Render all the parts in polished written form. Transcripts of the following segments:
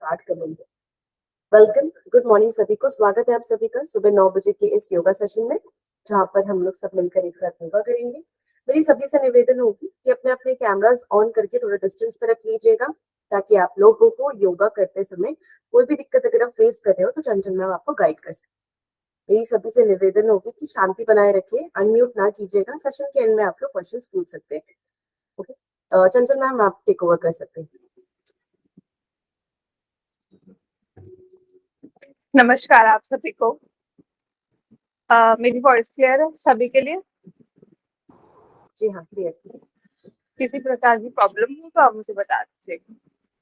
Start कर लेंगे। Welcome, good morning सभी को। स्वागत है आप सभी का सुबह 9 बजे के इस योगा सेशन में, जहाँ पर हम लोग सब मिलकर एक साथ योगा करेंगे। मेरी सभी से निवेदन होगी कि अपने अपने कैमरास ऑन करके थोड़ा डिस्टेंस पे रख लीजिएगा, ताकि आप लोगों को योगा करते समय कोई भी दिक्कत अगर आप फेस कर रहे हो तो चंचल मैम आपको गाइड कर सकते। मेरी सभी से निवेदन होगी कि शांति बनाए रखिए, अनम्यूट ना कीजिएगा। सेशन के एंड में आप लोग क्वेश्चन पूछ सकते हैं। ओके, चंचल मैम आप टेक ओवर कर सकते हैं। नमस्कार आप सभी को। मेरी वॉइस क्लियर है सभी के लिए? जी हाँ, क्लियर। किसी प्रकार की प्रॉब्लम हो तो आप मुझे बता दीजिएगा।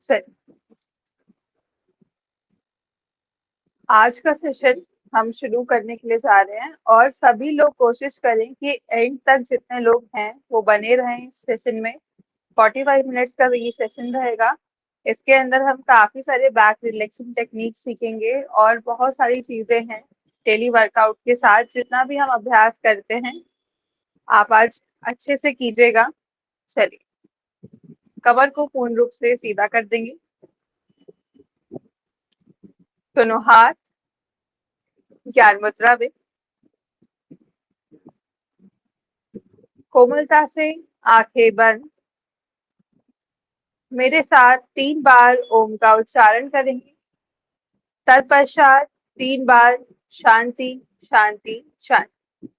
चलिए, आज का सेशन हम शुरू करने के लिए जा रहे हैं और सभी लोग कोशिश करें कि एंड तक जितने लोग हैं वो बने रहें इस सेशन में। 45 मिनट्स का ये सेशन रहेगा। इसके अंदर हम काफी सारे बैक रिलैक्सिंग टेक्निक सीखेंगे और बहुत सारी चीजें हैं डेली वर्कआउट के साथ। जितना भी हम अभ्यास करते हैं आप आज अच्छे से कीजिएगा। चलिए, कमर को पूर्ण रूप से सीधा कर देंगे। दोनों हाथ ज्ञान मुद्रा में, कोमलता से आंखें बंद। मेरे साथ 3 बार ओम का उच्चारण करेंगे। तत्पश्चात 3 बार शांति शांति शांति।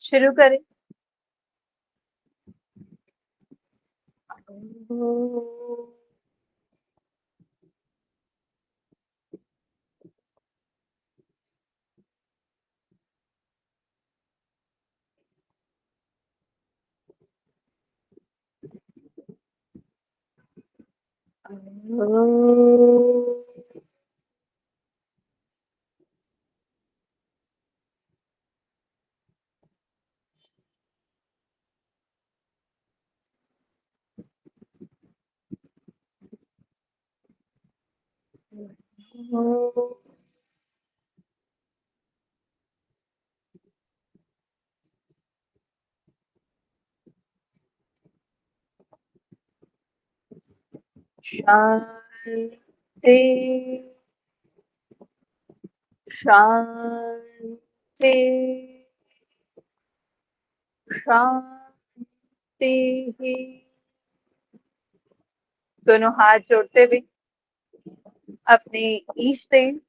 शुरू करें। शांति शांति शांति। दोनों हाथ जोड़ते हुए अपने इष्ट देव,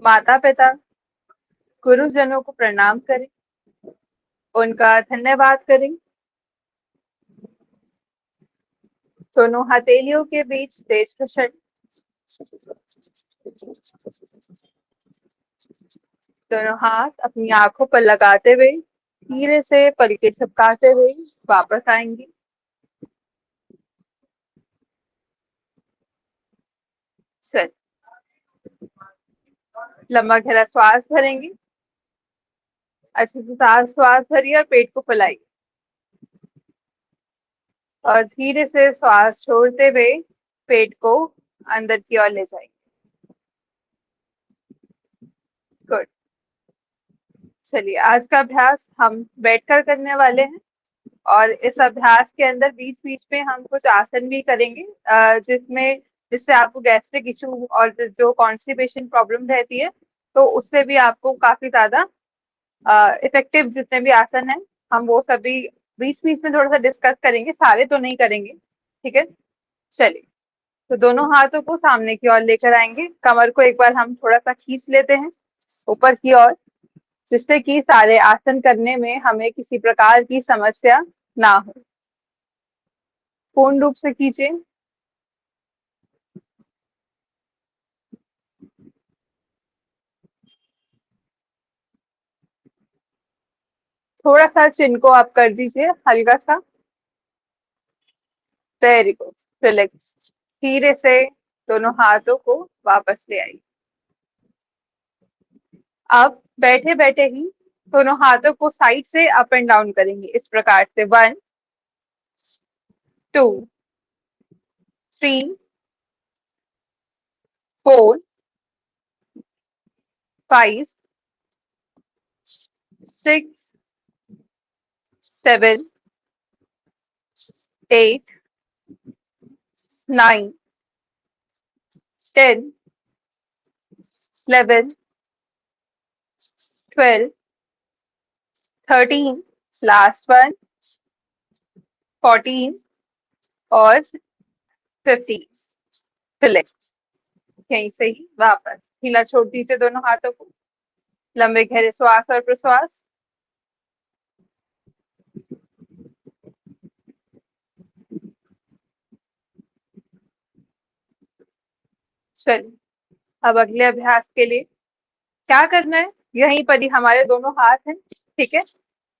माता पिता, गुरुजनों को प्रणाम करें, उनका धन्यवाद करें। दोनों हथेलियों के बीच तेज प्रचंड। दोनों हाथ अपनी आंखों पर लगाते हुए धीरे से पलकें झपकाते हुए वापस आएंगे। चल, लंबा गहरा श्वास भरेंगे। अच्छे से श्वास भरिए और पेट को फैलाइए और धीरे से श्वास छोड़ते हुए पेट को अंदर की ओर ले जाएंगे। गुड। चलिए, आज का अभ्यास हम बैठकर करने वाले हैं और इस अभ्यास के अंदर बीच बीच में हम कुछ आसन भी करेंगे, जिससे आपको गैस्ट्रिक इशू और जो कॉन्स्टिपेशन प्रॉब्लम रहती है तो उससे भी आपको काफी ज्यादा इफेक्टिव जितने भी आसन हैं हम वो सभी बीच बीच में थोड़ा सा डिस्कस करेंगे, सारे तो नहीं करेंगे। ठीक है, चलिए। तो दोनों हाथों को सामने की ओर लेकर आएंगे। कमर को एक बार हम थोड़ा सा खींच लेते हैं ऊपर की ओर, जिससे कि सारे आसन करने में हमें किसी प्रकार की समस्या ना हो। पूर्ण रूप से कीजिए। थोड़ा सा चिन को आप कर दीजिए हल्का सा। Very good, relax. धीरे से दोनों हाथों को वापस ले आइए। अब बैठे बैठे ही दोनों हाथों को साइड से अप एंड डाउन करेंगे इस प्रकार से। 1 2 3 4 5 6 7 8 9 10, 11, 12, 13, लास्ट वन, 14 और 15। रिलैक्स। यहीं से ही वापस ढीला छोड़ दीजिए दोनों हाथों को। लंबे गहरे श्वास और प्रश्वास। चलिए, अब अगले अभ्यास के लिए क्या करना है, यहीं पर ही हमारे दोनों हाथ हैं, ठीक है।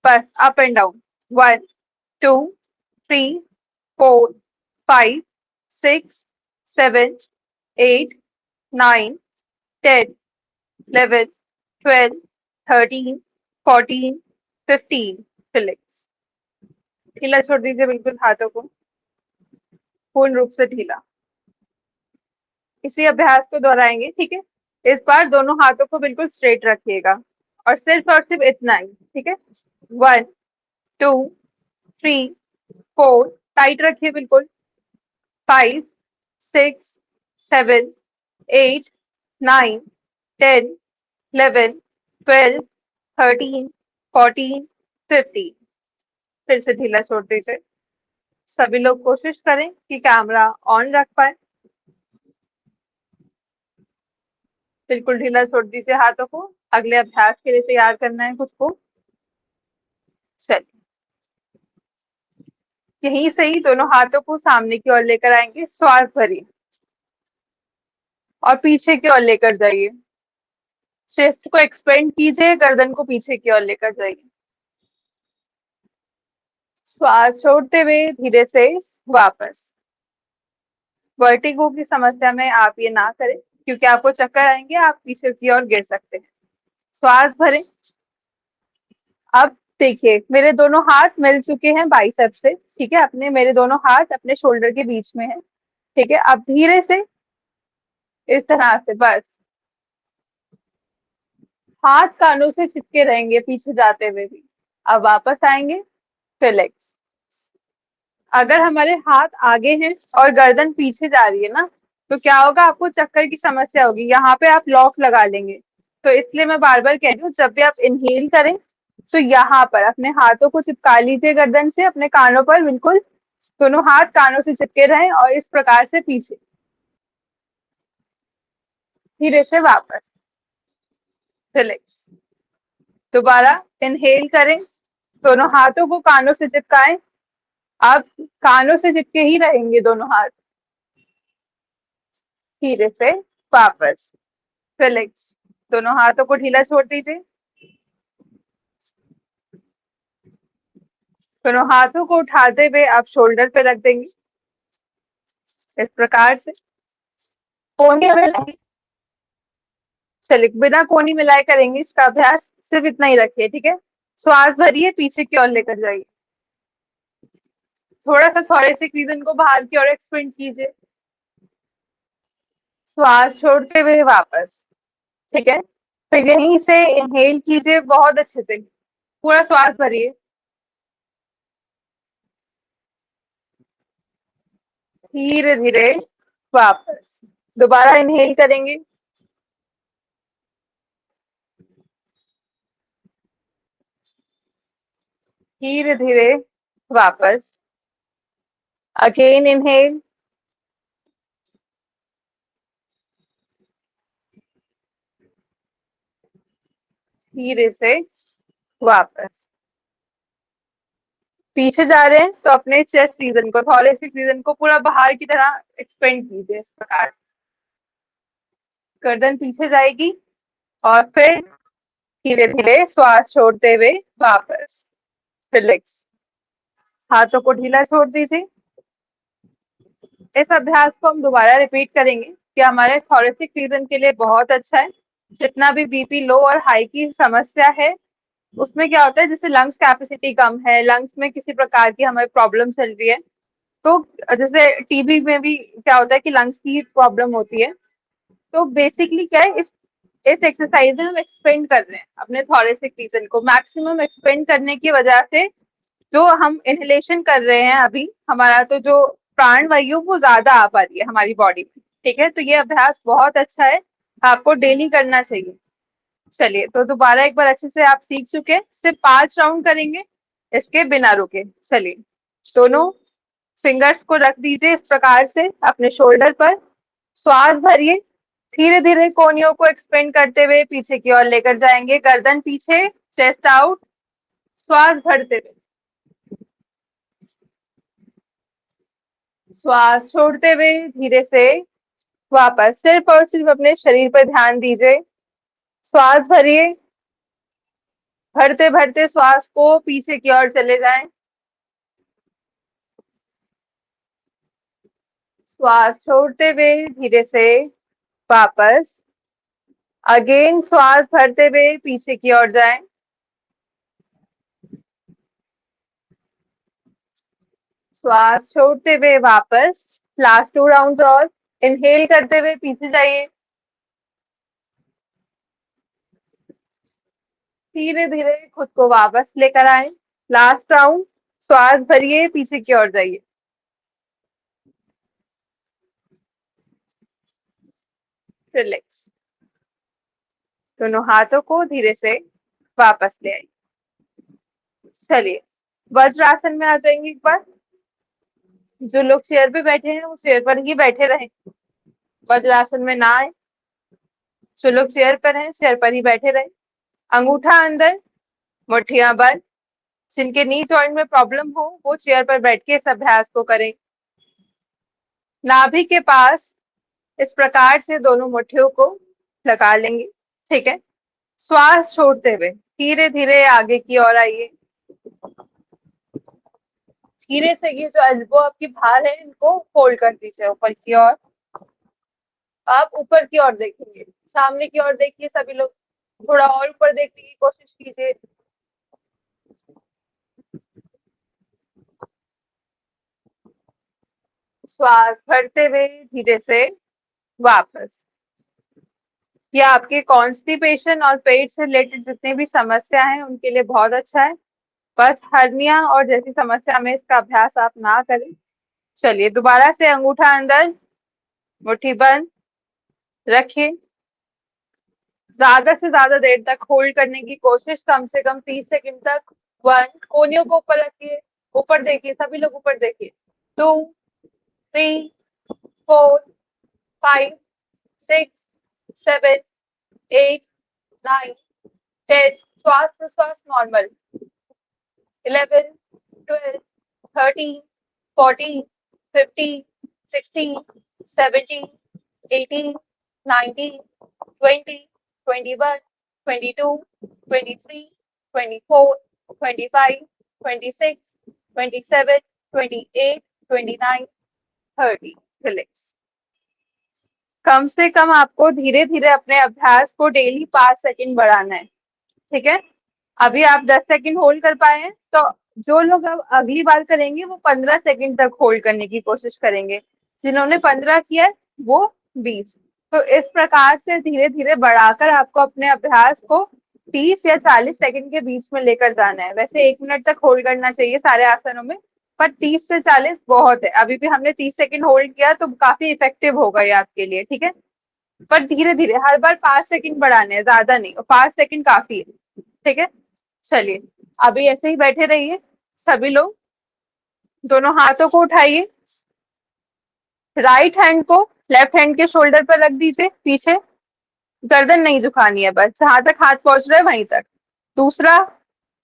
बस अप एंड डाउन, 1, 2, 3, 4, 5, 6, 7, 8, 9, 10, 11, 12, 13, 14, 15। रिलैक्स। ढीला छोड़ दीजिए बिल्कुल हाथों को, पूर्ण रूप से ढीला। इसी अभ्यास को दोहराएंगे, ठीक है। इस बार दोनों हाथों को बिल्कुल स्ट्रेट रखिएगा और सिर्फ इतना ही, ठीक है। 1, 2, 3, 4, टाइट रखिए बिल्कुल। 5, 6, 7, 8, 9, 10, 11, 12, 13, 14, 15। फिर से ढीला छोड़ दीजिए। सभी लोग कोशिश करें कि कैमरा ऑन रख पाए। बिल्कुल ढीला छोड़ दीजिए हाथों को। अगले अभ्यास के लिए तैयार करना है खुद को। चलिए, यहीं से ही दोनों हाथों को सामने की ओर लेकर आएंगे। श्वास भरिए और पीछे की ओर लेकर जाइए। चेस्ट को एक्सपेंड कीजिए, गर्दन को पीछे की ओर लेकर जाइए। श्वास छोड़ते हुए धीरे से वापस। वर्टिगो की समस्या में आप ये ना करें, क्योंकि आपको चक्कर आएंगे, आप पीछे की ओर गिर सकते हैं। श्वास भरें। अब देखिए, मेरे दोनों हाथ मिल चुके हैं बाइसेप से, ठीक है। मेरे दोनों हाथ अपने शोल्डर के बीच में है, ठीक है। अब धीरे से इस तरह से बस हाथ कानों से चिपके रहेंगे पीछे जाते हुए भी। अब वापस आएंगे, रिलैक्स। अगर हमारे हाथ आगे हैं और गर्दन पीछे जा रही है ना, तो क्या होगा, आपको चक्कर की समस्या होगी। यहाँ पे आप लॉक लगा लेंगे। तो इसलिए मैं बार बार कह रही हूँ, जब भी आप इनहेल करें तो यहाँ पर अपने हाथों को चिपका लीजिए गर्दन से, अपने कानों पर बिल्कुल दोनों हाथ कानों से चिपके रहें और इस प्रकार से पीछे धीरे से वापस, रिलैक्स। दोबारा इनहेल करें, दोनों हाथों को कानों से चिपकाएं। आप कानों से चिपके ही रहेंगे दोनों हाथ। धीरे से वापस, रिलैक्स। दोनों हाथों को ढीला छोड़ दीजिए। दोनों हाथों को उठाते हुए आप शोल्डर पे रख देंगे इस प्रकार से। कोहनी मिलाए, चलिए बिना कोहनी मिलाए करेंगे इसका अभ्यास, सिर्फ इतना ही रखिए, ठीक है। श्वास भरिए, पीछे की ओर लेकर जाइए। थोड़ा सा थोरेसिक रीजन को बाहर की ओर एक्सपेंड कीजिए। श्वास छोड़ते हुए वापस, ठीक है। फिर यहीं से इनहेल कीजिए बहुत अच्छे से, पूरा श्वास भरिए। धीरे धीरे वापस, दोबारा इनहेल करेंगे। धीरे धीरे वापस, अगेन इनहेल। धीरे से वापस। पीछे जा रहे हैं तो अपने चेस्ट रीजन को, थोरेसिक रीजन को पूरा बाहर की तरह एक्सपेंड कीजिए इस प्रकार। गर्दन पीछे जाएगी और फिर धीरे धीरे श्वास छोड़ते हुए वापस, रिलैक्स। हाथों को ढीला छोड़ दीजिए। इस अभ्यास को हम दोबारा रिपीट करेंगे कि हमारे थोरेसिक रीजन के लिए बहुत अच्छा है। जितना भी बीपी लो और हाई की समस्या है, उसमें क्या होता है, जैसे लंग्स कैपेसिटी कम है, लंग्स में किसी प्रकार की हमें प्रॉब्लम चल रही है, तो जैसे टीबी में भी क्या होता है कि लंग्स की प्रॉब्लम होती है। तो बेसिकली क्या है, इस एक्सरसाइज में हम एक्सपेंड कर रहे हैं अपने थोरेसिक रीजन को। मैक्सिमम एक्सपेंड करने की वजह से जो हम इनहेलेशन कर रहे हैं अभी, हमारा तो जो प्राण वायु वो ज्यादा आ पा रही है हमारी बॉडी में, ठीक है, तो ये अभ्यास बहुत अच्छा है, आपको डेली करना चाहिए। चलिए, तो दोबारा एक बार अच्छे से आप सीख चुके हैं, सिर्फ 5 राउंड करेंगे इसके बिना रुके। चलिए, दोनों फिंगर्स को रख दीजिए इस प्रकार से अपने शोल्डर पर, श्वास भरिए, धीरे धीरे कोहनियों को एक्सपेंड करते हुए पीछे की ओर लेकर जाएंगे, गर्दन पीछे, चेस्ट आउट, श्वास भरते हुए, श्वास छोड़ते हुए धीरे से वापस सिर्फ और सिर्फ अपने शरीर पर ध्यान दीजिए, श्वास भरिए, भरते भरते श्वास को पीछे की ओर चले जाएं, श्वास छोड़ते हुए धीरे से वापस, अगेन श्वास भरते हुए पीछे की ओर जाएं, श्वास छोड़ते हुए वापस, लास्ट 2 राउंड और, इनहेल करते हुए पीछे जाइए, धीरे धीरे खुद को वापस लेकर आए, लास्ट राउंड, श्वास भरिए, पीछे की ओर जाइए, रिलैक्स, दोनों हाथों को धीरे से वापस ले आइए। चलिए, वज्रासन में आ जाएंगे एक बार, जो लोग चेयर पे बैठे हैं वो चेयर पर ही बैठे रहें, वज्रासन में ना आए, जो लोग चेयर पर हैं चेयर पर ही बैठे रहें, अंगूठा अंदर, मुठ्ठियां बंद, जिनके नी जॉइंट में प्रॉब्लम हो वो चेयर पर बैठ के इस अभ्यास को करें। नाभि के पास इस प्रकार से दोनों मुट्ठियों को लगा लेंगे, ठीक है। श्वास छोड़ते हुए धीरे धीरे आगे की ओर आइए, धीरे से ये जो एल्बो आपकी भार है इनको फोल्ड कर दीजिए ऊपर की ओर, आप ऊपर की ओर देखेंगे, सामने की ओर देखिए सभी लोग, थोड़ा और ऊपर देखने की कोशिश कीजिए, श्वास भरते हुए धीरे से वापस। ये आपके कॉन्स्टिपेशन और पेट से रिलेटेड जितने भी समस्या हैं उनके लिए बहुत अच्छा है, बस हर्निया और जैसी समस्या में इसका अभ्यास आप ना करें। चलिए, दोबारा से अंगूठा अंदर, मुट्ठी बंद रखिए, ज्यादा से ज्यादा देर तक होल्ड करने की कोशिश, कम से कम 30 सेकंड तक। 1, कोहनियों को ऊपर रखिए, ऊपर देखिए, सभी लोग ऊपर देखिए। 2, 3, 4, 5, 6, 7, 8, 9, 10, श्वास प्रश्वास नॉर्मल, 11, 12, 13, 14, 15, 16, 17, 18, 19, 20, 21, 22, 23, 24, 25, 26, 27, 28, 29, 30, रिलैक्स। कम से कम आपको धीरे धीरे अपने अभ्यास को डेली 5 सेकंड बढ़ाना है, ठीक है। अभी आप 10 सेकंड होल्ड कर पाए हैं, तो जो लोग अब अगली बार करेंगे वो 15 सेकंड तक होल्ड करने की कोशिश करेंगे, जिन्होंने 15 किया वो 20। तो इस प्रकार से धीरे धीरे बढ़ाकर आपको अपने अभ्यास को 30 या 40 सेकंड के बीच में लेकर जाना है। वैसे 1 मिनट तक होल्ड करना चाहिए सारे आसनों में, पर 30 से 40 बहुत है। अभी भी हमने 30 सेकंड होल्ड किया तो काफी इफेक्टिव होगा ये आपके लिए, ठीक है। पर धीरे धीरे हर बार 5 सेकंड बढ़ाने हैं, ज्यादा नहीं, 5 सेकंड काफी है, ठीक है। चलिए, अभी ऐसे ही बैठे रहिए सभी लोग, दोनों हाथों को उठाइए, राइट हैंड को लेफ्ट हैंड के शोल्डर पर रख दीजिए पीछे, गर्दन नहीं झुकानी है, बस जहां तक हाथ पहुंच रहा है वहीं तक। दूसरा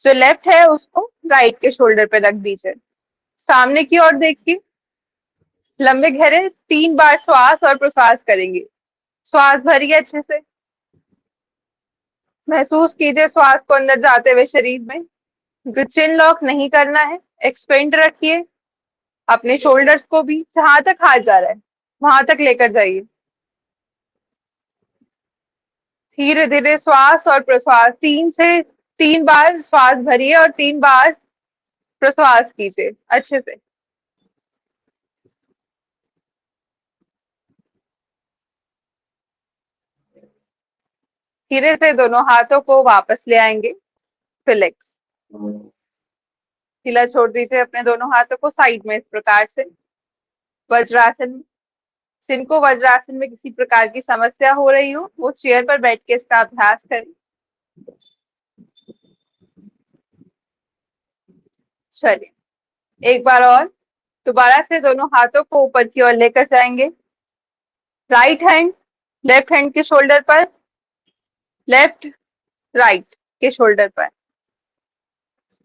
जो लेफ्ट है उसको राइट के शोल्डर पर रख दीजिए, सामने की ओर देखिए, लंबे गहरे 3 बार श्वास और प्रश्वास करेंगे। श्वास भरिए अच्छे से, महसूस कीजिए श्वास को अंदर जाते हुए शरीर में। चिन लॉक नहीं करना है, एक्सपेंड रखिए, अपने शोल्डर्स को भी जहां तक हाथ जा रहा है वहां तक लेकर जाइए। धीरे धीरे श्वास और प्रश्वास, 3 बार श्वास भरिए और 3 बार प्रश्वास कीजिए अच्छे से। धीरे से दोनों हाथों को वापस ले आएंगे, रिलैक्स, ढीला छोड़ दीजिए अपने दोनों हाथों को साइड में इस प्रकार से, वज्रासन में। जिनको वज्रासन में किसी प्रकार की समस्या हो रही हो वो चेयर पर बैठ के इसका अभ्यास करें। चलिए एक बार और दोबारा से दोनों हाथों को ऊपर की ओर लेकर जाएंगे। राइट हैंड लेफ्ट हैंड के शोल्डर पर, लेफ्ट राइट के शोल्डर पर।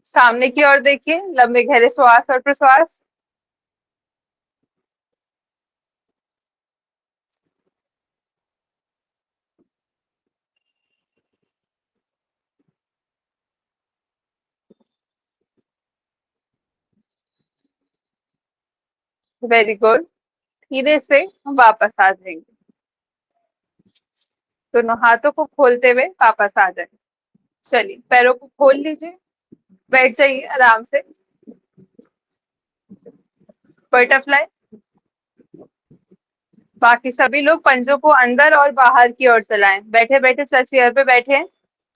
सामने की ओर देखिए, लंबे गहरे श्वास और प्रश्वास। Very good. धीरे से हम वापस आ जाएंगे। दोनों हाथों को खोलते हुए वापस आ जाए। चलिए पैरों को खोल लीजिए, बैठ जाइए आराम से। बटरफ्लाई। बाकी सभी लोग पंजों को अंदर और बाहर की ओर चलाएं। बैठे बैठे चेयर पे बैठे,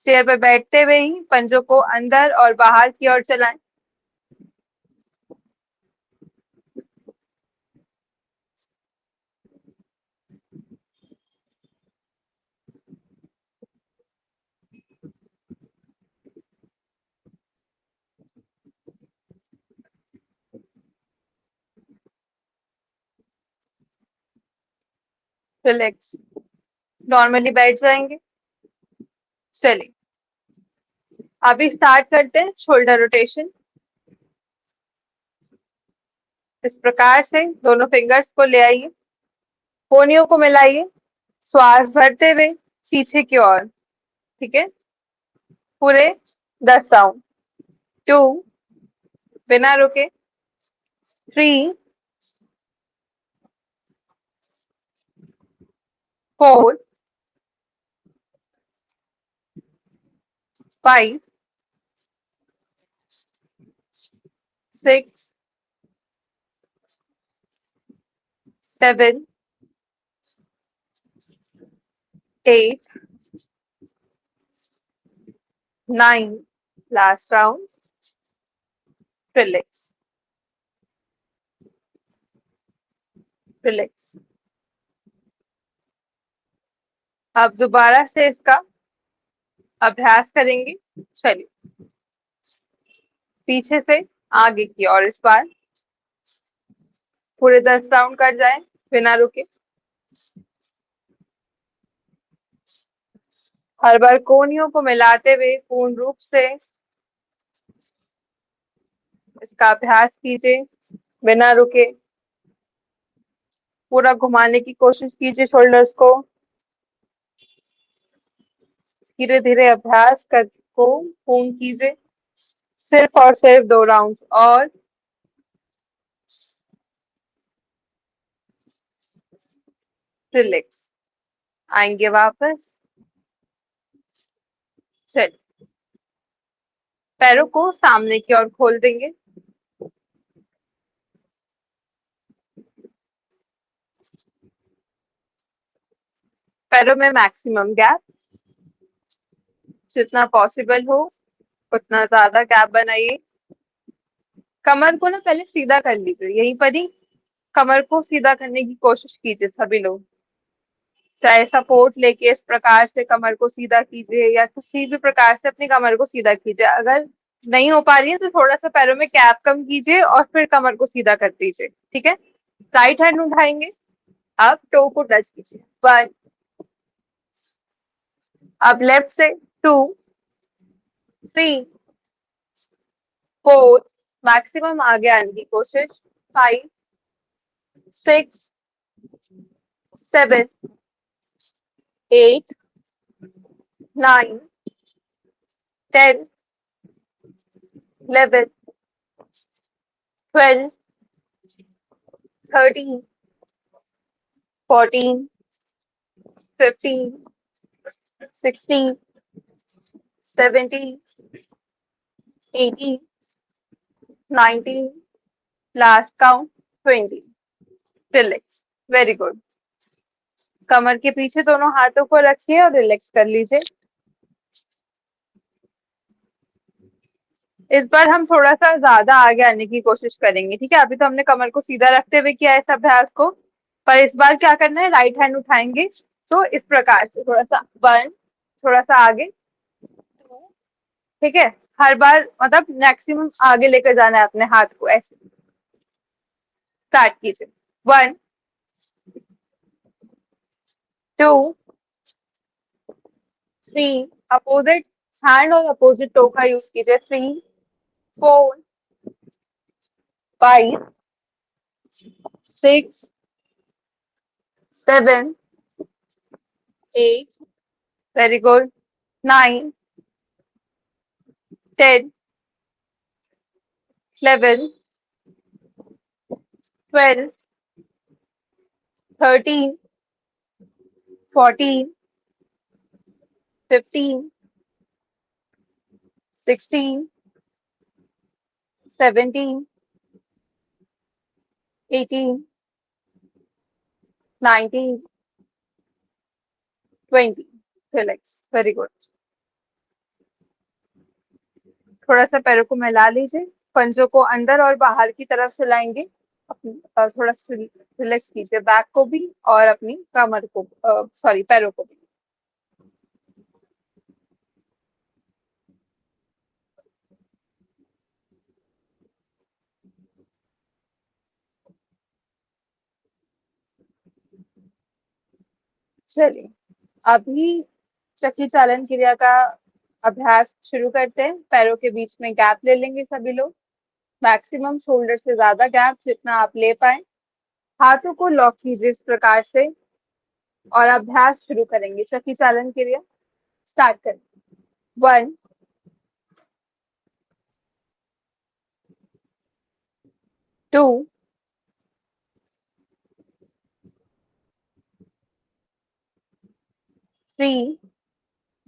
चेयर पे बैठते हुए ही पंजों को अंदर और बाहर की ओर चलाएं। रिलैक्स। नॉर्मली बैठ जाएंगे। चलिए अभी स्टार्ट करते हैं शोल्डर रोटेशन। इस प्रकार से दोनों फिंगर्स को ले आइए, कोहनियों को मिलाइए, श्वास भरते हुए पीछे की ओर। ठीक है, पूरे 10 राउंड। 2 बिना रुके, 3 4 5 6 7 8 9 लास्ट राउंड। Relax relax. अब दोबारा से इसका अभ्यास करेंगे। चलिए पीछे से आगे की ओर इस बार पूरे 10 राउंड कर जाए बिना रुके। हर बार कोहनियों को मिलाते हुए पूर्ण रूप से इसका अभ्यास कीजिए बिना रुके। पूरा घुमाने की कोशिश कीजिए शोल्डर्स को। धीरे धीरे अभ्यास कर को पूर्ण कीजिए। सिर्फ और सिर्फ 2 राउंड और। रिलैक्स। आएंगे वापस। चलिए पैरों को सामने की ओर खोल देंगे। पैरों में मैक्सिमम गैप, जितना पॉसिबल हो उतना ज्यादा गैप बनाइए। कमर को ना पहले सीधा कर लीजिए, यहीं पर ही कमर को सीधा करने की कोशिश कीजिए सभी लोग। चाहे सपोर्ट लेके इस प्रकार से कमर को सीधा कीजिए या किसी भी प्रकार से अपनी कमर को सीधा कीजिए। अगर नहीं हो पा रही है तो थोड़ा सा पैरों में गैप कम कीजिए और फिर कमर को सीधा कर दीजिए। ठीक है, राइट हैंड उठाएंगे, अब टो को टच कीजिए। 1, अब लेफ्ट से 2 3 4, मैक्सिमम आगे आने की कोशिश। 5 6 7 8 9 10 11 12 13 14 15 16 17 18 19 last count 20। Relax. Very good. कमर के पीछे दोनों हाथों को रखिए और रिलैक्स कर लीजिए। इस बार हम थोड़ा सा ज्यादा आगे आने की कोशिश करेंगे। ठीक है, अभी तो हमने कमर को सीधा रखते हुए किया है इस अभ्यास को। पर इस बार क्या करना है, राइट हैंड उठाएंगे तो इस प्रकार से थोड़ा सा 1, थोड़ा सा आगे 2, ठीक है। हर बार मतलब मैक्सिमम आगे लेकर जाना है अपने हाथ को, ऐसे स्टार्ट कीजिए। 1 2 3, अपोजिट हैंड और अपोजिट टो का यूज कीजिए। 3 4 5 6 7 8, very good, 9 10 11 12 13 14 15 16 17 18 19 20, relax, very good. थोड़ा सा पैरों को मिला लीजिए, पंजों को अंदर और बाहर की तरफ से लाएंगे। थोड़ा सा रिलैक्स कीजिए बैक को भी और अपनी कमर को, सॉरी पैरों को भी। चलिए अभी चक्की चालन क्रिया का अभ्यास शुरू करते हैं। पैरों के बीच में गैप ले लेंगे सभी लोग, मैक्सिमम शोल्डर से ज्यादा गैप जितना आप ले पाए। हाथों को लॉक कीजिए इस प्रकार से और अभ्यास शुरू करेंगे। चक्की चालन क्रिया स्टार्ट करें। 1 2 3,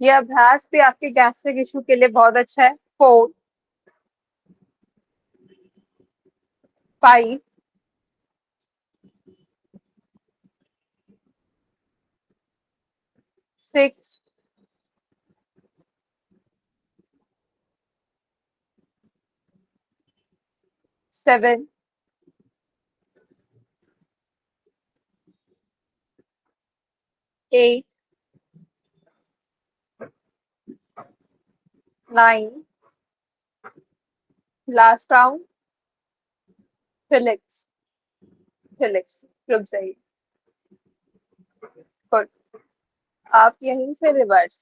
ये अभ्यास भी आपके गैस्ट्रिक इशू के लिए बहुत अच्छा है। 4 5 6 7 8 9, लास्ट राउंड, रिलैक्स रिलैक्स, रुक जाइए। गुड, आप यहीं से रिवर्स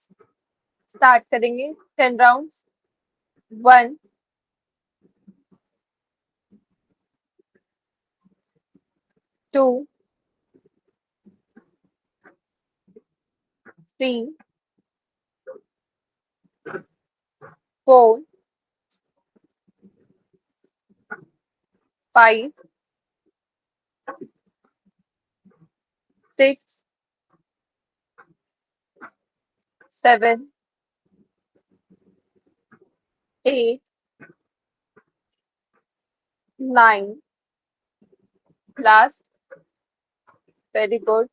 स्टार्ट करेंगे 10 rounds. 1 2 3 4 5 6 7 8 9, last, very good,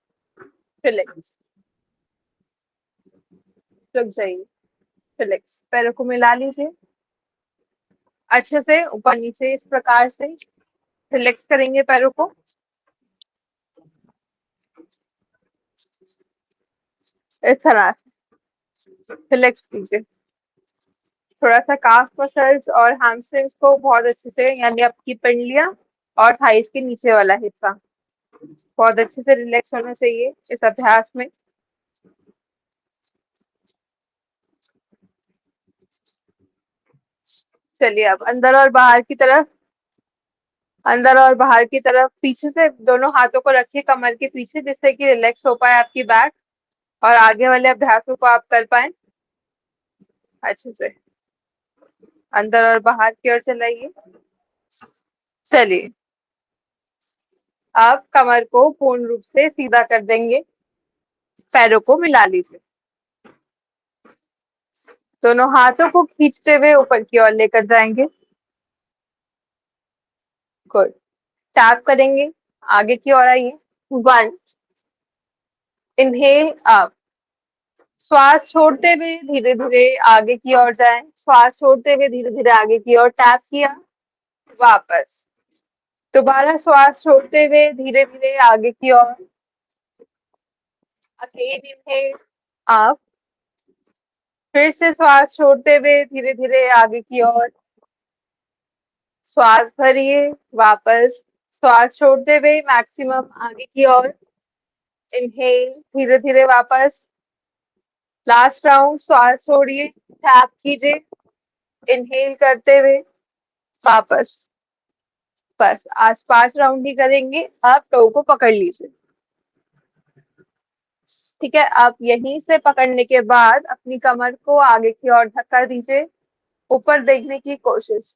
relax, रुक जाइए, रिलैक्स, पैरों को मिला लीजिए अच्छे से ऊपर नीचे इस प्रकार से रिलैक्स करेंगे पैरों को। इस तरह से रिलैक्स कीजिए। थोड़ा सा काफ मसल्स और हैमस्ट्रिंग्स को बहुत अच्छे से, यानी आपकी पिंडलियां और थाइस के नीचे वाला हिस्सा बहुत अच्छे से रिलैक्स होना चाहिए इस अभ्यास में। चलिए अब अंदर और बाहर की तरफ, अंदर और बाहर की तरफ पीछे से दोनों हाथों को रखिए कमर के पीछे, जिससे कि रिलैक्स हो पाए आपकी बैक और आगे वाले अभ्यासों को आप कर पाए अच्छे से। अंदर और बाहर की ओर चलाइए। चलिए आप कमर को पूर्ण रूप से सीधा कर देंगे, पैरों को मिला लीजिए, दोनों हाथों को खींचते हुए ऊपर की ओर लेकर जाएंगे। गुड, टैप करेंगे, आगे की ओर आइए। 1, इनहेल अप, श्वास छोड़ते हुए धीरे धीरे आगे की ओर जाएं, श्वास छोड़ते हुए धीरे धीरे आगे की ओर, टैप किया, वापस दोबारा श्वास छोड़ते हुए धीरे धीरे आगे की ओर। अगेन इनहेल अप, फिर से श्वास छोड़ते हुए धीरे धीरे आगे की ओर। श्वास भरिए, वापस श्वास छोड़ते हुए मैक्सिमम आगे की ओर। इनहेल, धीरे धीरे वापस। लास्ट राउंड, श्वास छोड़िए, टैप कीजिए, इनहेल करते हुए वापस। बस आज 5 राउंड ही करेंगे। आप टो को पकड़ लीजिए, ठीक है। आप यहीं से पकड़ने के बाद अपनी कमर को आगे की ओर धक्का दीजिए, ऊपर देखने की कोशिश।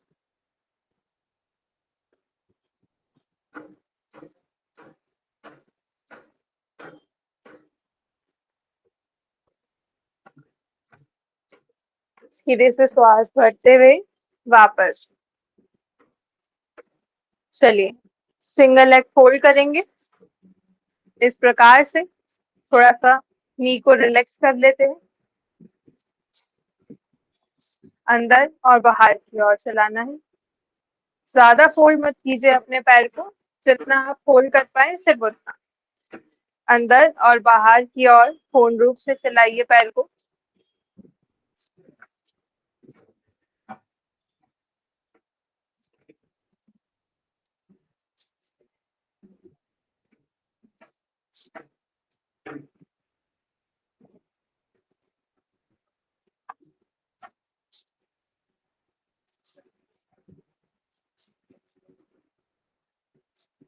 धीरे से श्वास भरते हुए वापस। चलिए सिंगल लेग फोल्ड करेंगे इस प्रकार से। थोड़ा सा नी को रिलैक्स कर लेते हैं, अंदर और बाहर की ओर चलाना है। ज्यादा फोल्ड मत कीजिए अपने पैर को, जितना आप फोल्ड कर पाए सिर्फ उतना। अंदर और बाहर की ओर पूर्ण रूप से चलाइए पैर को।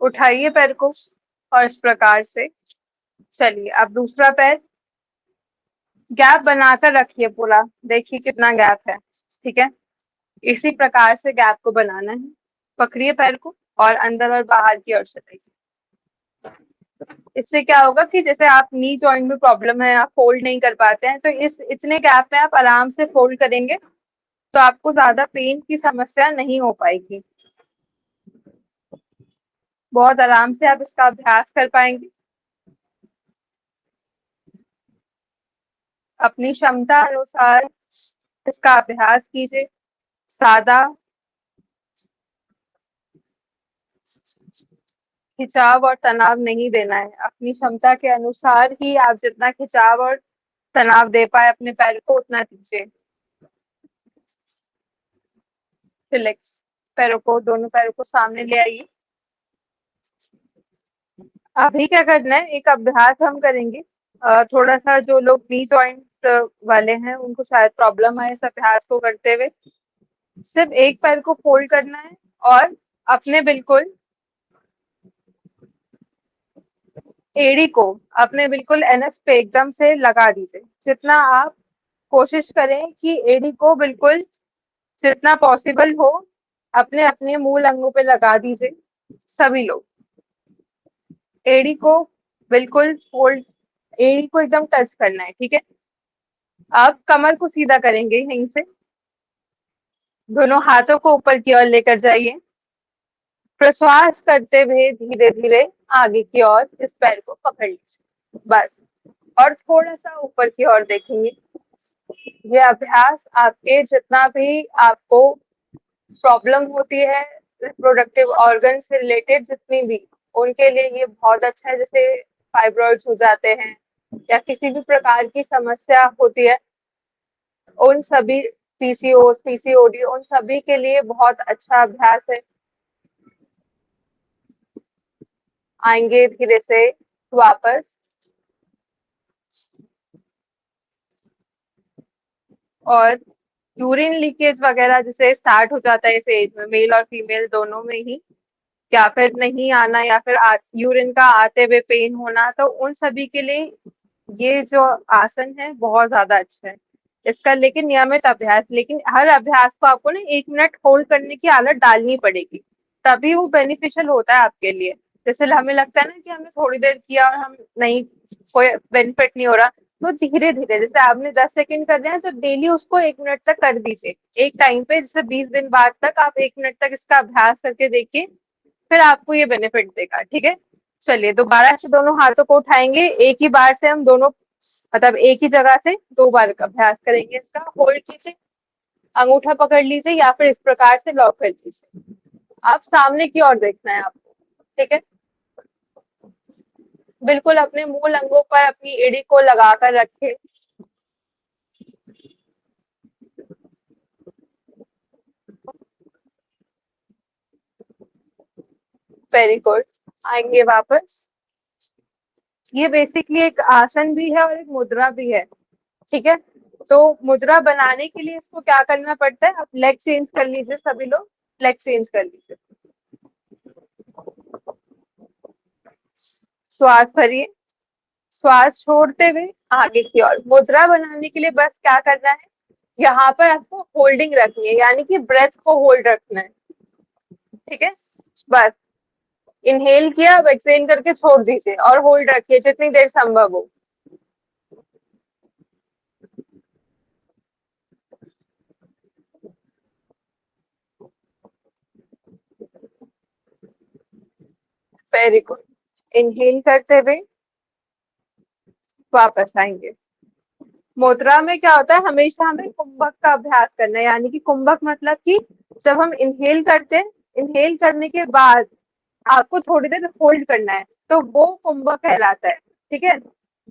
उठाइए पैर को और इस प्रकार से चलिए। अब दूसरा पैर गैप बनाकर रखिए पूरा, देखिए कितना गैप है, ठीक है। इसी प्रकार से गैप को बनाना है। पकड़िए पैर को और अंदर और बाहर की ओर चलाइए। इससे क्या होगा कि जैसे आप नी जॉइंट में प्रॉब्लम है, आप फोल्ड नहीं कर पाते हैं, तो इस इतने गैप में आप आराम से फोल्ड करेंगे तो आपको ज्यादा पेन की समस्या नहीं हो पाएगी। बहुत आराम से आप इसका अभ्यास कर पाएंगे। अपनी क्षमता अनुसार इसका अभ्यास कीजिए। सादा खिंचाव और तनाव नहीं देना है। अपनी क्षमता के अनुसार ही आप जितना खिंचाव और तनाव दे पाए अपने पैर को उतना दीजिए। रिलैक्स, पैरों को, दोनों पैरों को सामने ले आइए। अभी क्या करना है, एक अभ्यास हम करेंगे। थोड़ा सा जो लोग नी जॉइंट वाले हैं उनको शायद प्रॉब्लम है इस अभ्यास को करते हुए। सिर्फ एक पैर को फोल्ड करना है और अपने बिल्कुल एड़ी को अपने बिल्कुल एनएस पे एकदम से लगा दीजिए। जितना आप कोशिश करें कि एड़ी को बिल्कुल जितना पॉसिबल हो अपने अपने मूल अंगों पे लगा दीजिए। सभी लोग एड़ी को बिल्कुल फोल्ड, एड़ी को एकदम टच करना है, ठीक है। अब कमर को सीधा करेंगे यहीं से। दोनों हाथों को ऊपर की ओर लेकर जाइए। प्रश्वास करते हुए धीरे धीरे आगे की ओर इस पैर को पकड़ लीजिए, बस। और थोड़ा सा ऊपर की ओर देखेंगे। ये अभ्यास आपके जितना भी आपको प्रॉब्लम होती है रिप्रोडक्टिव ऑर्गन से रिलेटेड जितनी भी, उनके लिए ये बहुत अच्छा है। जैसे फाइब्रॉइड्स हो जाते हैं या किसी भी प्रकार की समस्या होती है, उन सभी पीसीओएस, पीसीओडी, उन सभी के लिए बहुत अच्छा अभ्यास है। आएंगे धीरे से वापस और यूरिन लीकेज वगैरह जैसे स्टार्ट हो जाता है इस एज में, मेल और फीमेल दोनों में ही, या फिर नहीं आना या फिर यूरिन का आते हुए पेन होना, तो उन सभी के लिए ये जो आसन है बहुत ज्यादा अच्छा है। इसका लेकिन नियमित अभ्यास, लेकिन हर अभ्यास को आपको ना 1 मिनट होल्ड करने की आदत डालनी पड़ेगी, तभी वो बेनिफिशियल होता है आपके लिए। जैसे हमें लगता है ना कि हमने थोड़ी देर किया और हम नहीं, कोई बेनिफिट नहीं हो रहा, तो धीरे धीरे जैसे आपने 10 सेकंड कर रहे हैं तो डेली उसको 1 मिनट तक कर दीजिए। एक टाइम पे जैसे 20 दिन बाद तक आप 1 मिनट तक इसका अभ्यास करके देखिए, फिर आपको ये बेनिफिट देगा, ठीक है। चलिए दोबारा से दोनों हाथों को उठाएंगे। एक ही बार से हम दोनों, मतलब एक ही जगह से 2 बार का अभ्यास करेंगे। इसका होल्ड कीजिए, अंगूठा पकड़ लीजिए या फिर इस प्रकार से लॉक कर लीजिए। आप सामने की ओर देखना है आपको, ठीक है। बिल्कुल अपने मूल अंगों पर अपनी एड़ी को लगाकर रखें। Very good. आएंगे वापस। ये बेसिकली एक आसन भी है और एक मुद्रा भी है, ठीक है। तो मुद्रा बनाने के लिए इसको क्या करना पड़ता है, आप लेग चेंज कर लीजिए, सभी लोग लेग चेंज कर लीजिए। श्वास भरिए, श्वास छोड़ते हुए आगे की ओर। मुद्रा बनाने के लिए बस क्या करना है, यहाँ पर आपको होल्डिंग रखनी है, यानी कि ब्रेथ को होल्ड रखना है, ठीक है। बस इनहेल किया, अब एक्सहेल करके छोड़ दीजिए और होल्ड रखिए जितनी देर संभव हो। Very good. इनहेल करते हुए वापस आएंगे। मुद्रा में क्या होता है, हमेशा हमें कुंभक का अभ्यास करना है, यानी कि कुंभक मतलब कि जब हम इनहेल करते हैं, इनहेल करने के बाद आपको थोड़ी देर होल्ड करना है, तो वो कुंभक कहलाता है, ठीक है।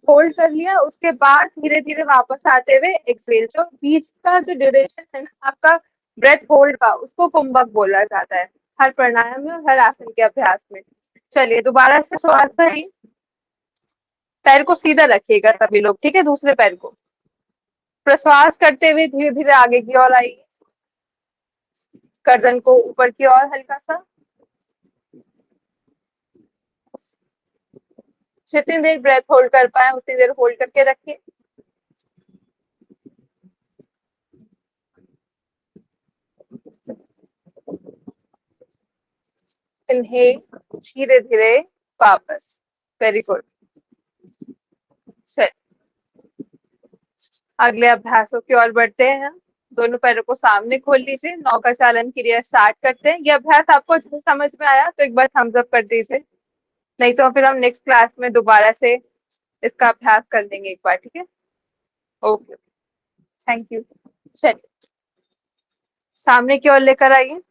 होल्ड कर लिया, उसके बाद धीरे धीरे वापस आते हुए एक्सहेल। जो बीच का जो ड्यूरेशन है ना आपका ब्रेथ होल्ड का, उसको कुंभक बोला जाता है, हर प्राणायाम में और हर आसन के अभ्यास में। चलिए दोबारा से श्वास भरिए, पैर को सीधा रखिएगा सभी लोग, ठीक है। दूसरे पैर को प्रश्वास करते हुए धीरे धीरे आगे की ओर आइए, गर्दन को ऊपर की ओर हल्का सा। जितनी देर ब्रेथ होल्ड कर पाए उतनी देर होल्ड करके रखिए। इनहेल, धीरे धीरे वापस। Very good. चलिए अगले अभ्यासों की ओर बढ़ते हैं। दोनों पैरों को सामने खोल लीजिए, नौका चालन क्रिया स्टार्ट करते हैं। ये अभ्यास आपको अच्छे से समझ में आया तो एक बार थम्स अप कर दीजिए, नहीं तो फिर हम नेक्स्ट क्लास में दोबारा से इसका अभ्यास कर लेंगे एक बार, ठीक है। Okay, thank you. चलिए सामने की ओर लेकर आइए।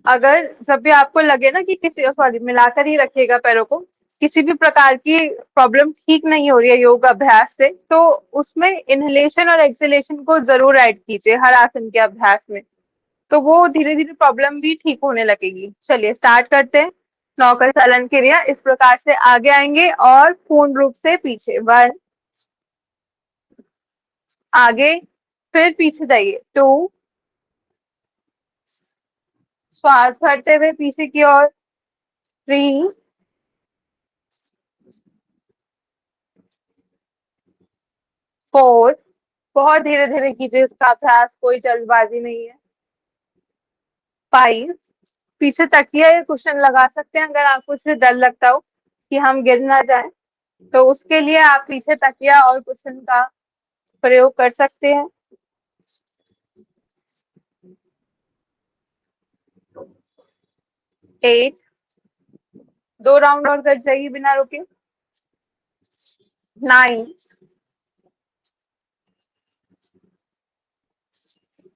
अगर जब भी आपको लगे ना कि किसी, सॉरी मिलाकर ही रखिएगा पैरों को, किसी भी प्रकार की प्रॉब्लम ठीक नहीं हो रही है योग अभ्यास से, तो उसमें इनहेलेशन और एक्सहेलेशन को जरूर ऐड कीजिए हर आसन के अभ्यास में, तो वो धीरे धीरे प्रॉब्लम भी ठीक होने लगेगी। चलिए स्टार्ट करते हैं। नौकर चालन क्रिया इस प्रकार से आगे आएंगे और पूर्ण रूप से पीछे, 1, आगे, फिर पीछे जाइए, 2, श्वास भरते हुए पीछे की ओर, 3, 4, बहुत धीरे धीरे कीजिए इसका अभ्यास, कोई जल्दबाजी नहीं है, 5, पीछे तकिया या कुशन लगा सकते हैं अगर आपको इससे डर लगता हो कि हम गिर ना जाए, तो उसके लिए आप पीछे तकिया और कुशन का प्रयोग कर सकते हैं। 8, 2 राउंड और कर जाइए बिना रुके, 9,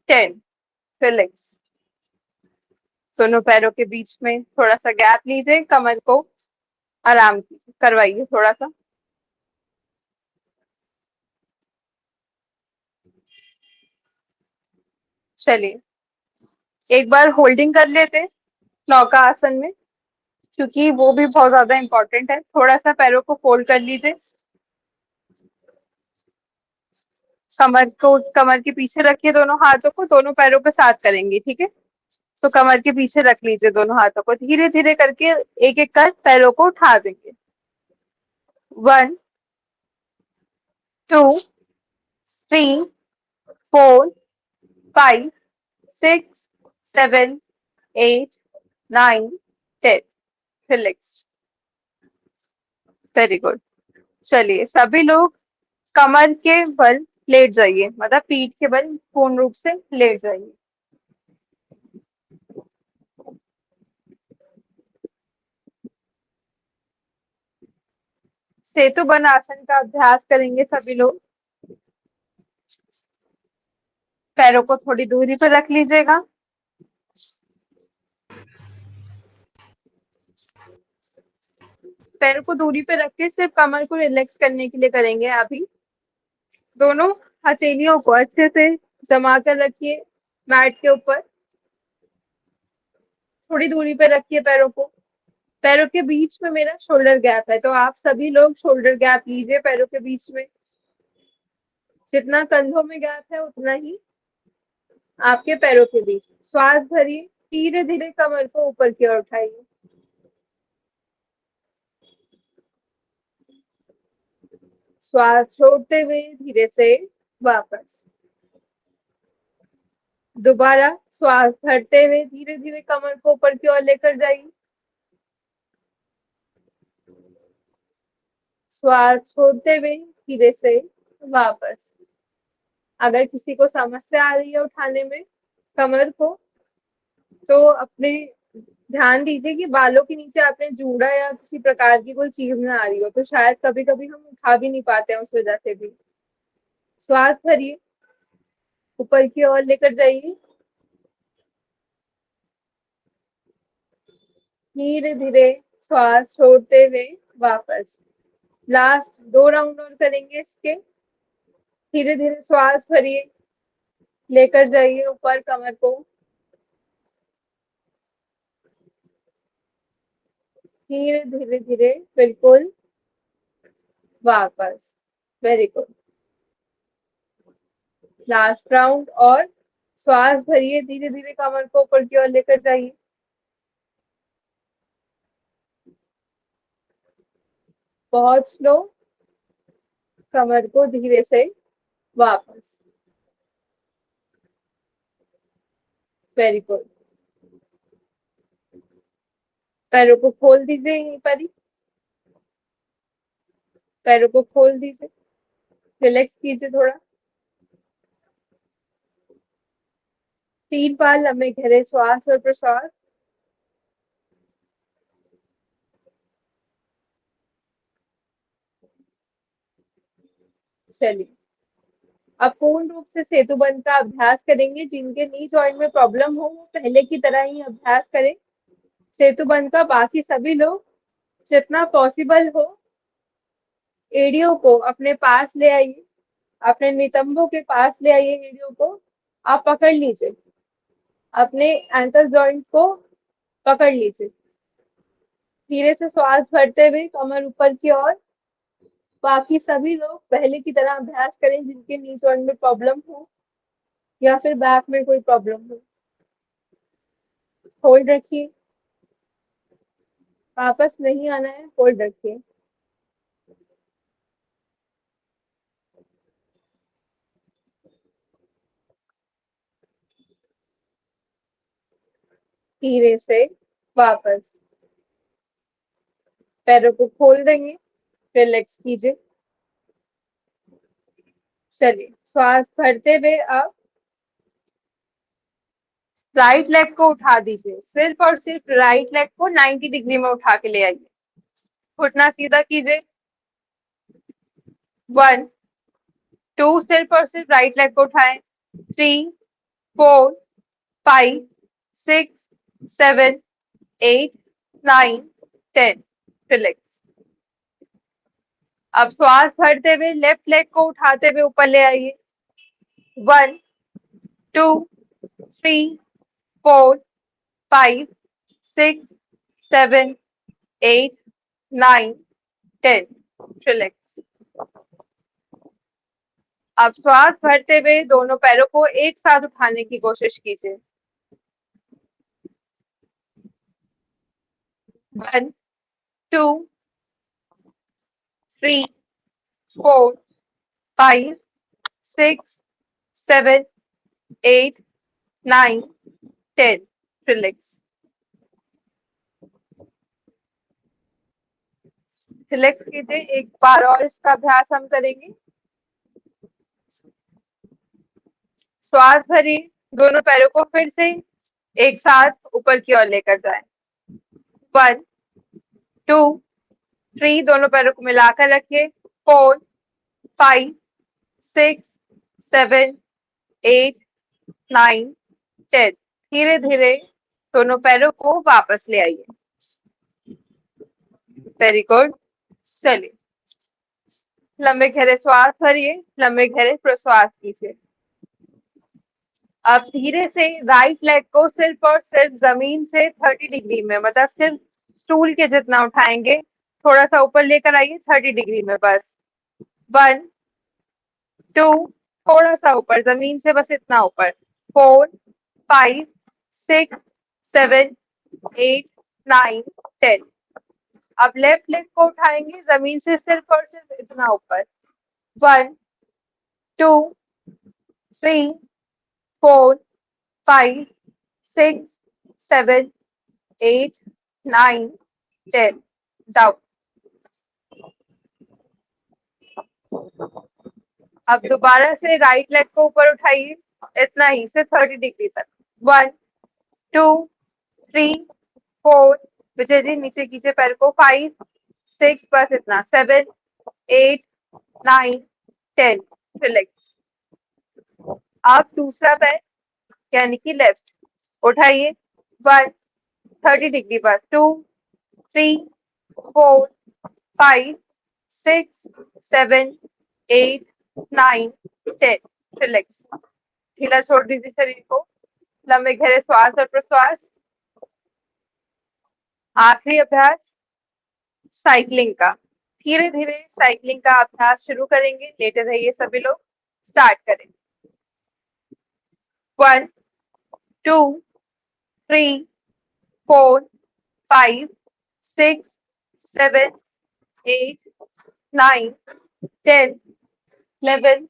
10, रिलैक्स। दोनों पैरों के बीच में थोड़ा सा गैप लीजिए, कमर को आराम करवाइए थोड़ा सा। चलिए एक बार होल्डिंग कर लेते हैं नौका आसन में, क्योंकि वो भी बहुत ज्यादा इंपॉर्टेंट है। थोड़ा सा पैरों को फोल्ड कर लीजिए, कमर के पीछे रखिए, दोनों हाथों को दोनों पैरों के साथ करेंगे, ठीक है। तो कमर के पीछे रख लीजिए दोनों हाथों को, धीरे धीरे करके एक एक कर पैरों को उठा देंगे, 1, 2, 3, 4, 5, 6, 7, 8, 9, 10, रिलैक्स। Very good. चलिए सभी लोग कमर के बल लेट जाइए, मतलब पीठ के बल पूर्ण रूप से लेट जाइए। सेतु बन आसन का अभ्यास करेंगे सभी लोग। पैरों को थोड़ी दूरी पर रख लीजिएगा। पैरों को दूरी पे रख के सिर्फ कमर को रिलैक्स करने के लिए करेंगे। अभी दोनों हथेलियों को अच्छे से जमा कर रखिए मैट के ऊपर। थोड़ी दूरी पे रखिए पैरों को। पैरों के बीच में मेरा शोल्डर गैप है, तो आप सभी लोग शोल्डर गैप लीजिए पैरों के बीच में। जितना कंधों में गैप है उतना ही आपके पैरों के बीच। श्वास भरिए, धीरे धीरे कमर को ऊपर की ओर उठाइए। श्वास छोड़ते हुए धीरे से वापस। दोबारा श्वास भरते हुए धीरे धीरे कमर को ऊपर की ओर लेकर जाइए। श्वास छोड़ते हुए धीरे से वापस। अगर किसी को समस्या आ रही है उठाने में कमर को, तो अपने ध्यान दीजिए कि बालों के नीचे आपने जूड़ा या किसी प्रकार की कोई चीज ना आ रही हो, तो शायद कभी कभी हम उठा भी नहीं पाते हैं उस वजह से भी। श्वास भरिए, ऊपर की ओर लेकर जाइए। धीरे धीरे श्वास छोड़ते हुए वापस। लास्ट 2 राउंड और करेंगे इसके। धीरे धीरे श्वास भरिए, लेकर जाइए ऊपर कमर को। धीरे धीरे धीरे बिल्कुल वापस। Very good. लास्ट राउंड और श्वास भरिए, धीरे धीरे कमर को ऊपर की ओर लेकर जाइए। बहुत स्लो, कमर को धीरे से वापस। Very good. पैरों को खोल दीजिए यहीं पर ही। पैरों को खोल दीजिए, रिलैक्स कीजिए थोड़ा। 3 बार लंबे गहरे श्वास और प्रश्वास। चलिए, अब पूर्ण रूप से सेतु बंध का अभ्यास करेंगे। जिनके नी जॉइंट में प्रॉब्लम हो वो पहले की तरह ही अभ्यास करें सेतु बंध का। बाकी सभी लोग जितना पॉसिबल हो एड़ियों को अपने पास ले आइए, अपने नितंबों के पास ले आइए। एड़ियों को आप पकड़ लीजिए, अपने एंकल जॉइंट को पकड़ लीजिए। धीरे से श्वास भरते हुए कमर ऊपर की ओर। बाकी सभी लोग पहले की तरह अभ्यास करें जिनके नी जॉइंट में प्रॉब्लम हो या फिर बैक में कोई प्रॉब्लम हो। होल्ड रखिए, वापस नहीं आना है, होल्ड रखिए। धीरे से वापस। पैरों को खोल देंगे, रिलैक्स कीजिए। चलिए, श्वास भरते हुए अब राइट लेग को उठा दीजिए। सिर्फ और सिर्फ राइट लेग को 90 डिग्री में उठा के ले आइए। घुटना सीधा कीजिए। 1 2, सिर्फ और सिर्फ राइट लेग को उठाएं। 3 4 5 6 7 8 9 10। रिलैक्स। अब श्वास भरते हुए लेफ्ट लेग को उठाते हुए ऊपर ले आइए। 1 2 3 4 5 6 7 8 9 10। रिलैक्स। अब श्वास भरते हुए दोनों पैरों को एक साथ उठाने की कोशिश कीजिए। 1 2 3 4 5 6 7 8 9 10। रिलैक्स। रिलैक्स कीजिए। एक बार और इसका अभ्यास हम करेंगे। श्वास भरिए, दोनों पैरों को फिर से एक साथ ऊपर की ओर लेकर जाएं। 1 2 3, दोनों पैरों को मिलाकर रखिए। 4 5 6 7 8 9, 10। धीरे धीरे दोनों पैरों को वापस ले आइए। Very good. चलिए, लंबे गहरे श्वास भरिए, लंबे गहरे प्रश्वास कीजिए। अब धीरे से राइट लेग को सिर्फ और सिर्फ जमीन से 30 डिग्री में, मतलब सिर्फ स्टूल के जितना उठाएंगे, थोड़ा सा ऊपर लेकर आइए 30 डिग्री में बस। 1, 2, थोड़ा सा ऊपर जमीन से, बस इतना ऊपर। 4, 5, 6, 7, 8, 9, 10। अब लेफ्ट लेग को उठाएंगे जमीन से सिर्फ और सिर्फ इतना ऊपर। 1, 2, 3, 4, 5, 6, 7, 8, 9, 10। डाउन। अब दोबारा से राइट लेग को ऊपर उठाइए, इतना ही, से 30 डिग्री तक। 1, 2, 3, 4, विजय जी नीचे कीजिए पैर को। 5, 6, बस इतना। 7, 8, 9, 10। रिलैक्स। आप दूसरा पैर यानी कि लेफ्ट उठाइए। 1, 30 डिग्री बस। 2, 3, 4, 5, 6, 7, 8, 9, 10। रिलैक्स। ढीला छोड़ दीजिए शरीर को। लंबे गहरे श्वास और प्रश्वास। आखिरी अभ्यास साइकिलिंग का। धीरे धीरे साइकिलिंग का अभ्यास शुरू करेंगे। लेटे रहिए सभी लोग। स्टार्ट करें। 1, 2, 3, 4, 5, 6, 7, 8, 9, 10, 11,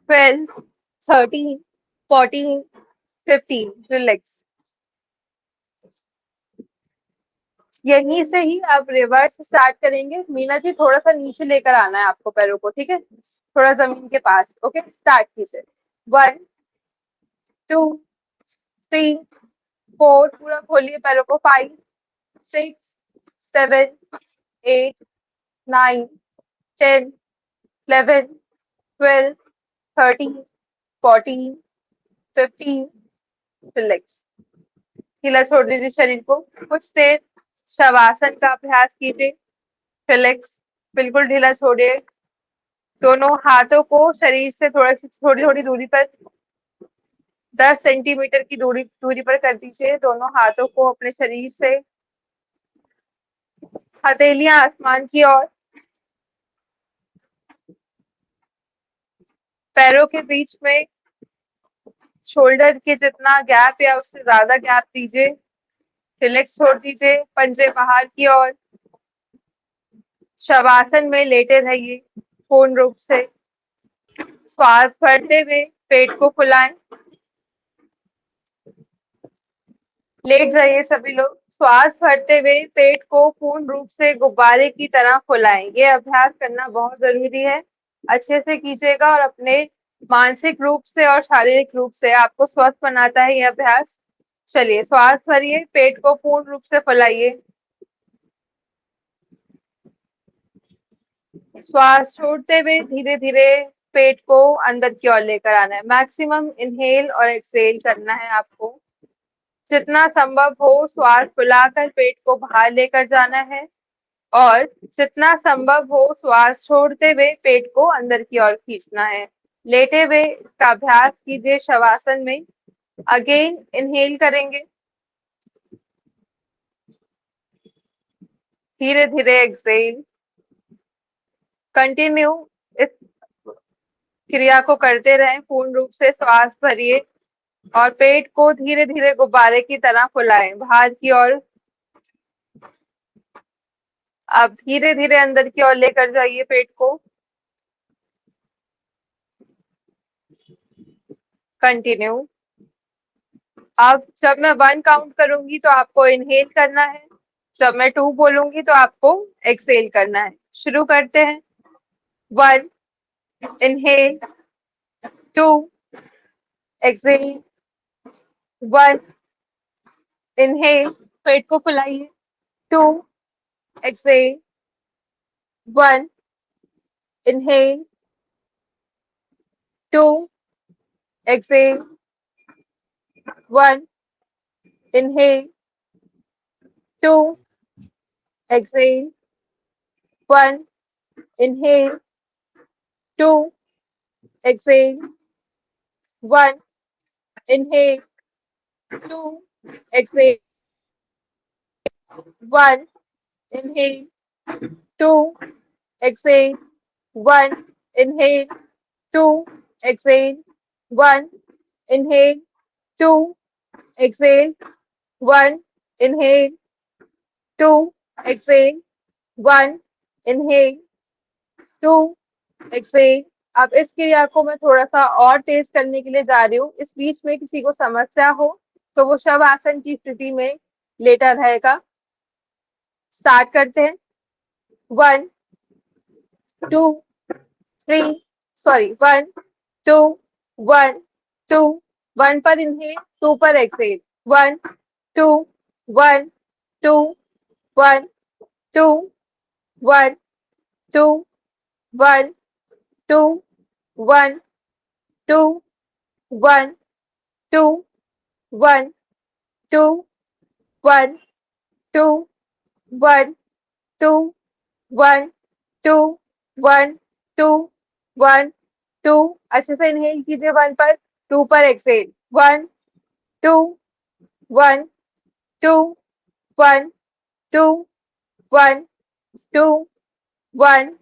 12, 13, 14, 15। रिलैक्स। यहीं से ही आप रिवर्स स्टार्ट करेंगे। मीना जी थोड़ा सा नीचे लेकर आना है आपको पैरों को, ठीक है, थोड़ा जमीन के पास। ओके, स्टार्ट कीजिए। 1, 2, 3, 4, पूरा खोलिए पैरों को। 5, 6, 7, 8, 9, 10, 11, 12, 13, 14, 15। रिलैक्स। ढीला छोड़ दीजिए शरीर को। कुछ देर शवासन का अभ्यास कीजिए। रिलैक्स, बिल्कुल ढीला छोड़िए। दोनों हाथों को शरीर से थोड़ी थोड़ी दूरी पर, 10 सेंटीमीटर की दूरी पर कर दीजिए। दोनों हाथों को अपने शरीर से, हथेलियां आसमान की ओर। पैरों के बीच में शोल्डर के जितना गैप या उससे ज्यादा गैप दीजिए। रिलैक्स छोड़ दीजिए। पंजे बाहर की ओर। शवासन में लेटे रहिए पूर्ण रूप से। श्वास भरते हुए पेट को फुलाएं। लेट जाइए सभी लोग। श्वास भरते हुए पेट को पूर्ण रूप से गुब्बारे की तरह फुलाएं। ये अभ्यास करना बहुत जरूरी है। अच्छे से कीजिएगा और अपने मानसिक रूप से और शारीरिक रूप से आपको स्वस्थ बनाता है ये अभ्यास। चलिए, श्वास भरिए, पेट को पूर्ण रूप से फुलाइए। श्वास छोड़ते हुए धीरे धीरे पेट को अंदर की ओर लेकर आना है। मैक्सिमम इनहेल और एक्सहेल करना है आपको। जितना संभव हो श्वास फुलाकर पेट को बाहर लेकर जाना है, और जितना संभव हो श्वास छोड़ते हुए पेट को अंदर की ओर खींचना है। लेटे हुए इसका अभ्यास कीजिए शवासन में। अगेन इनहेल करेंगे, धीरे धीरे एक्सहेल। कंटिन्यू इस क्रिया को करते रहें। पूर्ण रूप से श्वास भरिए और पेट को धीरे धीरे गुब्बारे की तरह फुलाएं बाहर की ओर। अब धीरे धीरे अंदर की ओर लेकर जाइए पेट को। कंटिन्यू। अब जब मैं 1 काउंट करूंगी तो आपको इनहेल करना है, जब मैं 2 बोलूंगी तो आपको एक्सहेल करना है। शुरू करते हैं। 1 इनहेल, 2 एक्सहेल। 1 इनहेल, पेट को फुलाइए। 2 exhale. 1 inhale, 2 exhale. 1, inhale, 2, exhale, 1, inhale, 2, exhale, 1, inhale, 2, exhale, 1, inhale, 2, exhale, 1, inhale, 2, exhale, 1, inhale, 2, exhale, 1, inhale, 2, exhale, 1, inhale, 2, exhale. अब इस क्रिया को मैं थोड़ा सा और तेज करने के लिए जा रही हूँ। इस बीच में किसी को समस्या हो तो वो शवासन की स्थिति में लेटा रहेगा। स्टार्ट करते हैं। 1, 2, 3, सॉरी 1, 2, 1, 2, 1 पर इनहेल, 2 पर एक्सेल। 1, 2, 1, 2, 1, 2, 1, 2, 1, 2, 1, 2, 1, 2, 1, 2, 1, 2, 1, 2, 1, 2, 1, 2, 1, 2। अच्छे से इनहेल कीजिए 1 पर, 2 पर एक्सेल। 1, 2, 1, 2, 1, 2, 1, 2, 1,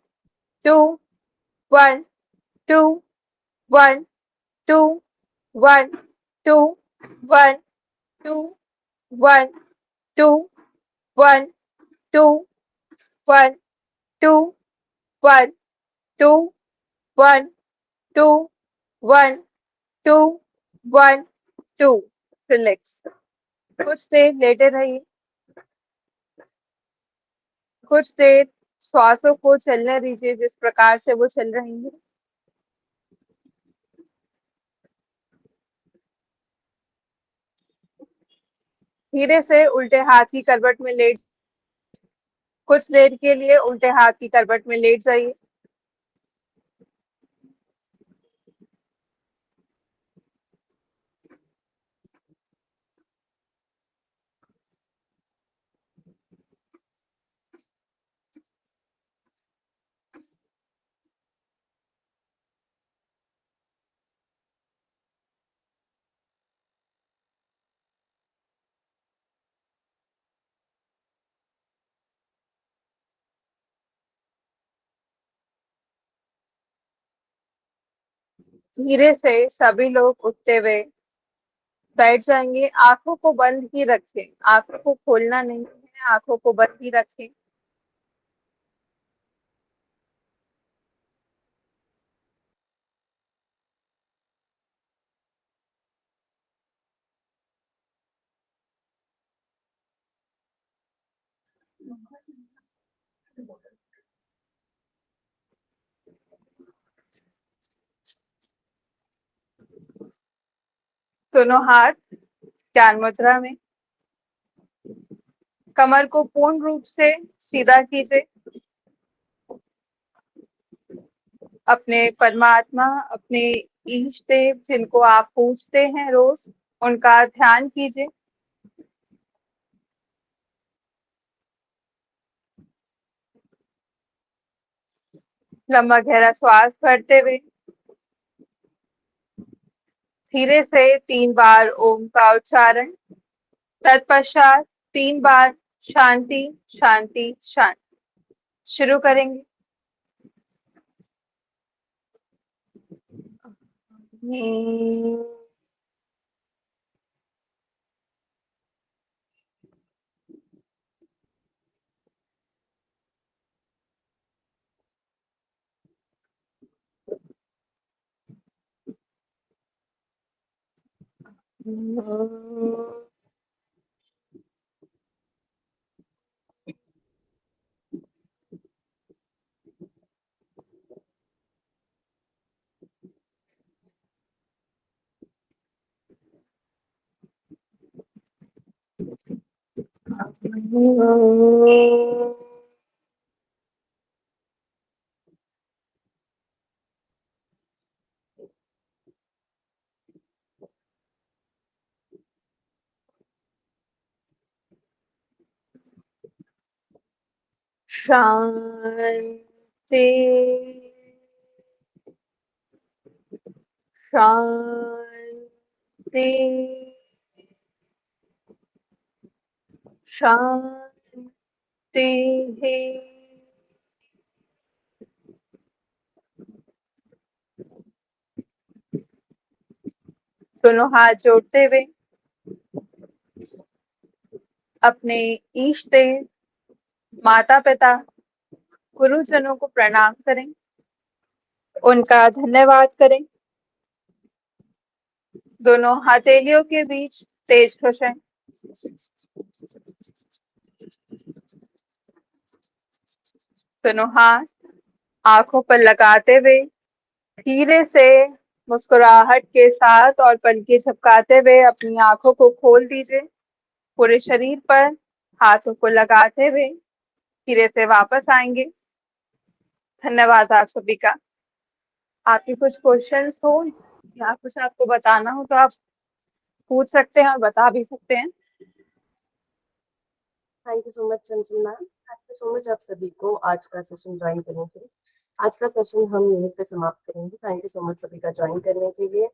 2, 1, 2, 1, 2, 1, 2, 1, 2, 1, 2, 1, 2, 1, 2, 1, 2, 1, 2, 1, 2, 1, 2। रिलैक्स। कुछ देर लेटे रहिए। कुछ देर श्वासों को चलने दीजिए जिस प्रकार से वो चल रही है। धीरे से उल्टे हाथ की करवट में लेट, कुछ देर के लिए उल्टे हाथ की करवट में लेट जाइए। धीरे से सभी लोग उठते हुए बैठ जाएंगे। आंखों को बंद ही रखें, आंखों को खोलना नहीं है, आंखों को बंद ही रखें। दोनों हाथ ज्ञान मुद्रा में, कमर को पूर्ण रूप से सीधा कीजिए। अपने परमात्मा, अपने ईष्ट देव जिनको आप पूजते हैं रोज, उनका ध्यान कीजिए। लंबा गहरा श्वास भरते हुए धीरे से 3 बार ओम का उच्चारण, तत्पश्चात 3 बार शांति शांति शांति। शुरू करेंगे। शांति शांति शांति है। दोनों हाथ जोड़ते हुए अपने ईष्ट देव, माता पिता, गुरुजनों को प्रणाम करें, उनका धन्यवाद करें। दोनों हथेलियों के बीच तेज खुशाएं। दोनों हाथ आंखों पर लगाते हुए धीरे से मुस्कुराहट के साथ और पलकें झपकाते हुए अपनी आंखों को खोल दीजिए। पूरे शरीर पर हाथों को लगाते हुए धीरे से वापस आएंगे। धन्यवाद आप सभी का। आपके कुछ क्वेश्चंस हो या कुछ आपको बताना हो तो आप पूछ सकते हैं और बता भी सकते हैं। Thank you so much Chanchal ma'am, thank you so much आप सभी को आज का सेशन ज्वाइन करने के लिए। आज का सेशन हम यहीं पे समाप्त करेंगे। थैंक यू सो मच सभी का ज्वाइन करने के लिए।